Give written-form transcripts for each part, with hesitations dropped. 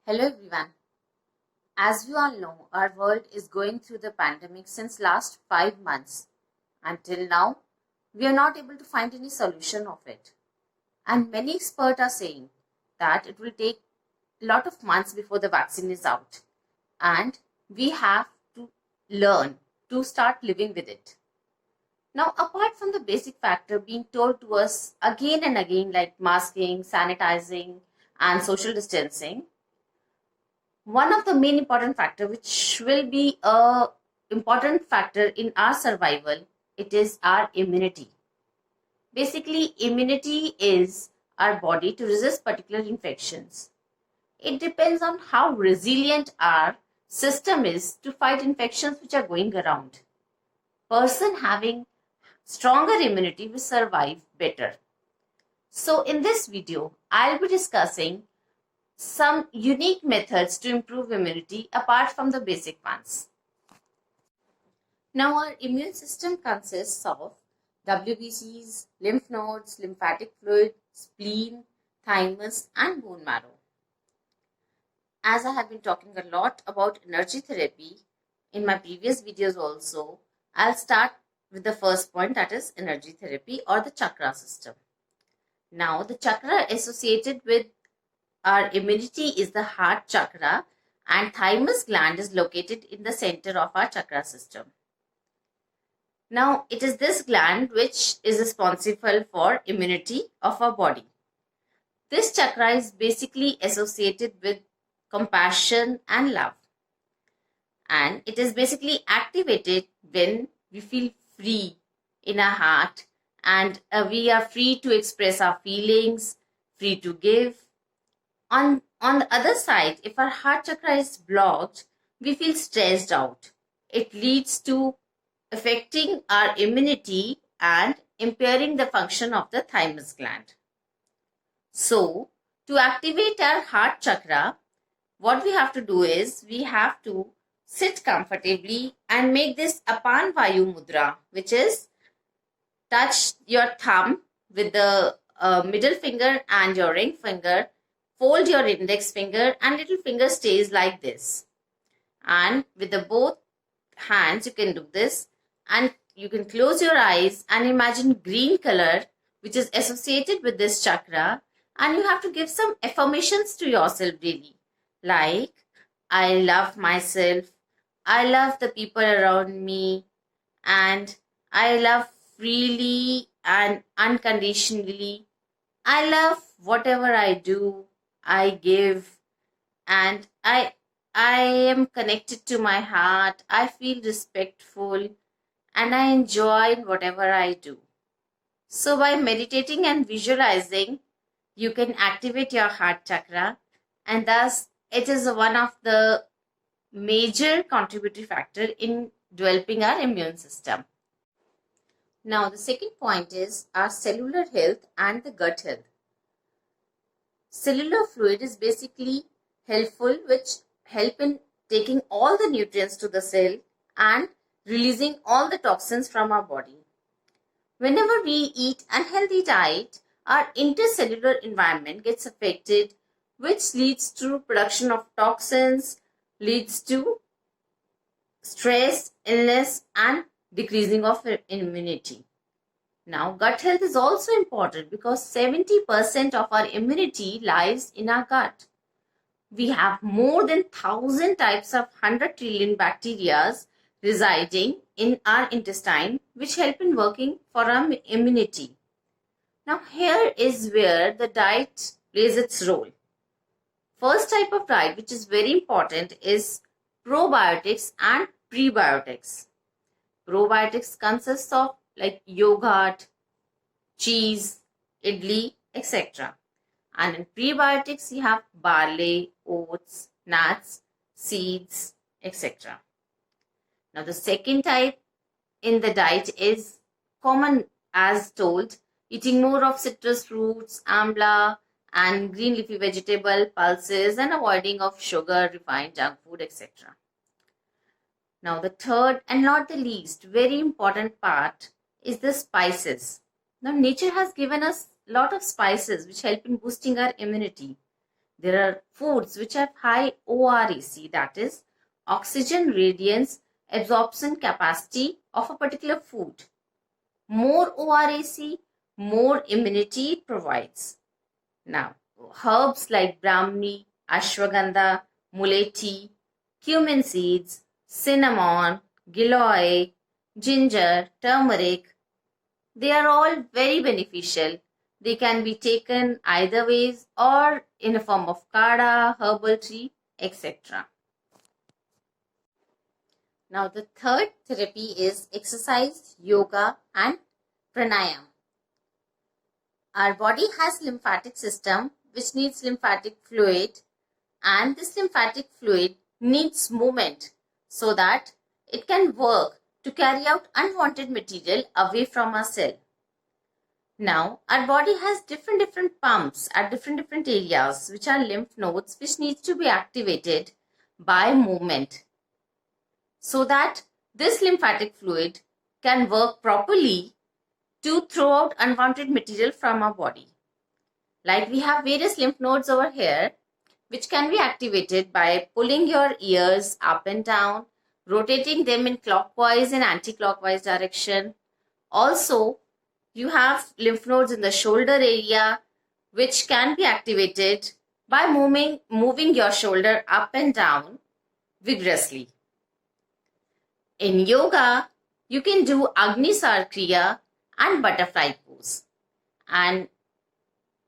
Hello everyone. As we all know, our world is going through the pandemic since last 5 months. Until now, we are not able to find any solution of it. And many experts are saying that it will take a lot of months before the vaccine is out. And we have to learn to start living with it. Now, apart from the basic factor being told to us again and again, like masking, sanitizing, and social distancing, one of the main important factor which will be a important factor in our survival, it is our immunity. Basically, immunity is our body to resist particular infections. It depends on how resilient our system is to fight infections which are going around. Person having stronger immunity will survive better. So in this video, I'll be discussing some unique methods to improve immunity apart from the basic ones. Now, our immune system consists of WBCs, lymph nodes, lymphatic fluid, spleen, thymus, and bone marrow. As I have been talking a lot about energy therapy in my previous videos also, I'll start with the first point, that is energy therapy or the chakra system. Now, the chakra associated with our immunity is the heart chakra, and thymus gland is located in the center of our chakra system. Now, it is this gland which is responsible for immunity of our body. This chakra is basically associated with compassion and love. And it is basically activated when we feel free in our heart and we are free to express our feelings, free to give. On the other side, if our heart chakra is blocked, we feel stressed out. It leads to affecting our immunity and impairing the function of the thymus gland. So, to activate our heart chakra, what we have to do is we have to sit comfortably and make this Apan Vayu Mudra, which is touch your thumb with the middle finger and your ring finger. Fold your index finger and little finger stays like this. And with the both hands, you can do this. And you can close your eyes and imagine green color, which is associated with this chakra. And you have to give some affirmations to yourself daily. Like, I love myself. I love the people around me. And I love freely and unconditionally. I love whatever I do. I give, and I am connected to my heart. I feel respectful and I enjoy whatever I do. So by meditating and visualizing, you can activate your heart chakra, and thus it is one of the major contributory factor in developing our immune system. Now the second point is our cellular health and the gut health. Cellular fluid is basically helpful, which help in taking all the nutrients to the cell and releasing all the toxins from our body. Whenever we eat unhealthy diet, our intercellular environment gets affected, which leads to production of toxins, leads to stress, illness, and decreasing of immunity. Now, gut health is also important because 70% of our immunity lies in our gut. We have more than 1,000 types of 100 trillion bacteria residing in our intestine, which help in working for our immunity. Now, here is where the diet plays its role. First type of diet, which is very important, is probiotics and prebiotics. Probiotics consists of like yogurt, cheese, idli, etc. And in prebiotics, you have barley, oats, nuts, seeds, etc. Now, the second type in the diet is common as told, eating more of citrus fruits, amla, and green leafy vegetable, pulses, and avoiding of sugar, refined junk food, etc. Now, the third and not the least very important part is the spices. Now, nature has given us a lot of spices which help in boosting our immunity. There are foods which have high ORAC, that is oxygen radiance absorption capacity of a particular food. More ORAC, more immunity it provides. Now, herbs like Brahmi, Ashwagandha, Muleti, cumin seeds, cinnamon, giloy, ginger, turmeric, they are all very beneficial. They can be taken either ways or in a form of kada, herbal tea, etc. Now, the third therapy is exercise, yoga, and pranayama. Our body has lymphatic system which needs lymphatic fluid, and this lymphatic fluid needs movement so that it can work to carry out unwanted material away from our cell. Now, our body has different pumps at different areas, which are lymph nodes, which needs to be activated by movement so that this lymphatic fluid can work properly to throw out unwanted material from our body. Like we have various lymph nodes over here, which can be activated by pulling your ears up and down, rotating them in clockwise and anti-clockwise direction. Also, you have lymph nodes in the shoulder area, which can be activated by moving your shoulder up and down vigorously. In yoga, you can do Agnisar Kriya and butterfly pose. And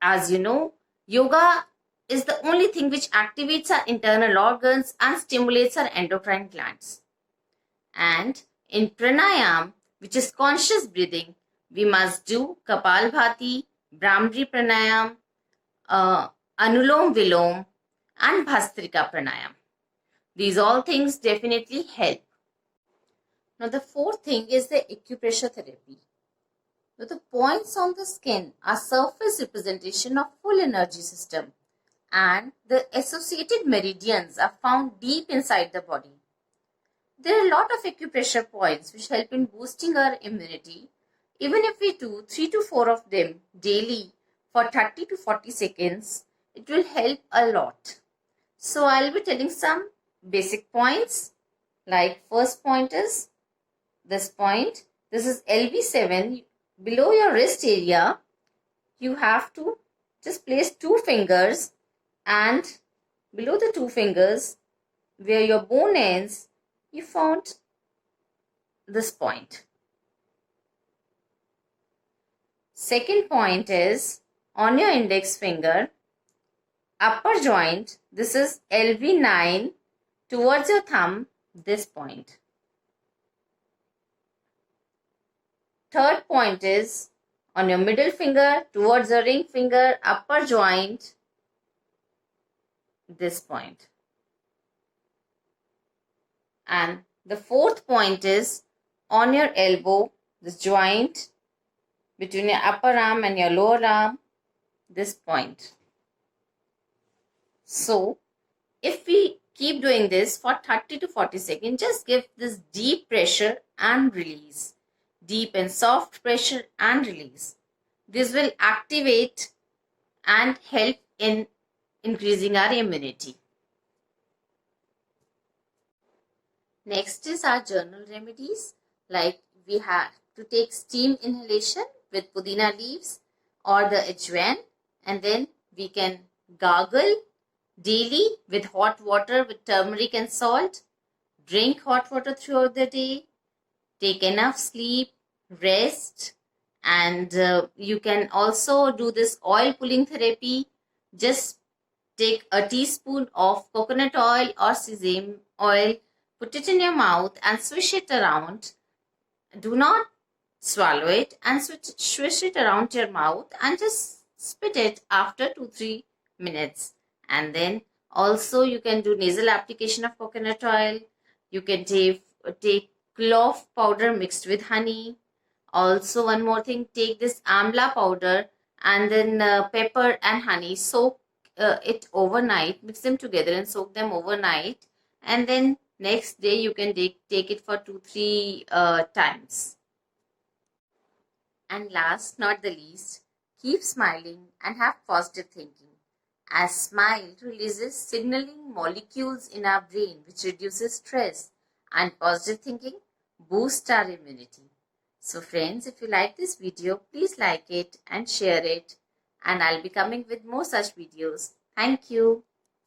as you know, yoga is the only thing which activates our internal organs and stimulates our endocrine glands. And in pranayam, which is conscious breathing, we must do Kapalbhati, Brahmari pranayam, Anulom Vilom, and Bhastrika pranayam. These all things definitely help. Now the fourth thing is the acupressure therapy. Now the points on the skin are surface representation of full energy system, and the associated meridians are found deep inside the body. There are a lot of acupressure points which help in boosting our immunity. Even if we do 3 to 4 of them daily for 30 to 40 seconds, it will help a lot. So I'll be telling some basic points. Like first point is this point. This is LV7. Below your wrist area, you have to just place 2 fingers, and below the 2 fingers where your bone ends, you found this point. Second point is on your index finger, upper joint, this is LV9, towards your thumb, this point. Third point is on your middle finger, towards the ring finger, upper joint, this point. And the fourth point is on your elbow, this joint between your upper arm and your lower arm, this point. So, if we keep doing this for 30 to 40 seconds, just give this deep pressure and release. Deep and soft pressure and release. This will activate and help in increasing our immunity. Next is our journal remedies. Like we have to take steam inhalation with pudina leaves or the ajwain, and then we can gargle daily with hot water with turmeric and salt. Drink hot water throughout the day. Take enough sleep, rest, and you can also do this oil pulling therapy. Just take a teaspoon of coconut oil or sesame oil, put it in your mouth and swish it around. Do not swallow it, and swish it around your mouth and just spit it after 2-3 minutes. And then also you can do nasal application of coconut oil. You can take clove powder mixed with honey. Also, one more thing, take this amla powder and then pepper and honey, soak it overnight, mix them together and soak them overnight, and then next day you can take it for 2-3 times. And last not the least, keep smiling and have positive thinking. as smile releases signaling molecules in our brain which reduces stress, and positive thinking boosts our immunity. So friends, if you like this video, please like it and share it, and I'll be coming with more such videos. Thank you.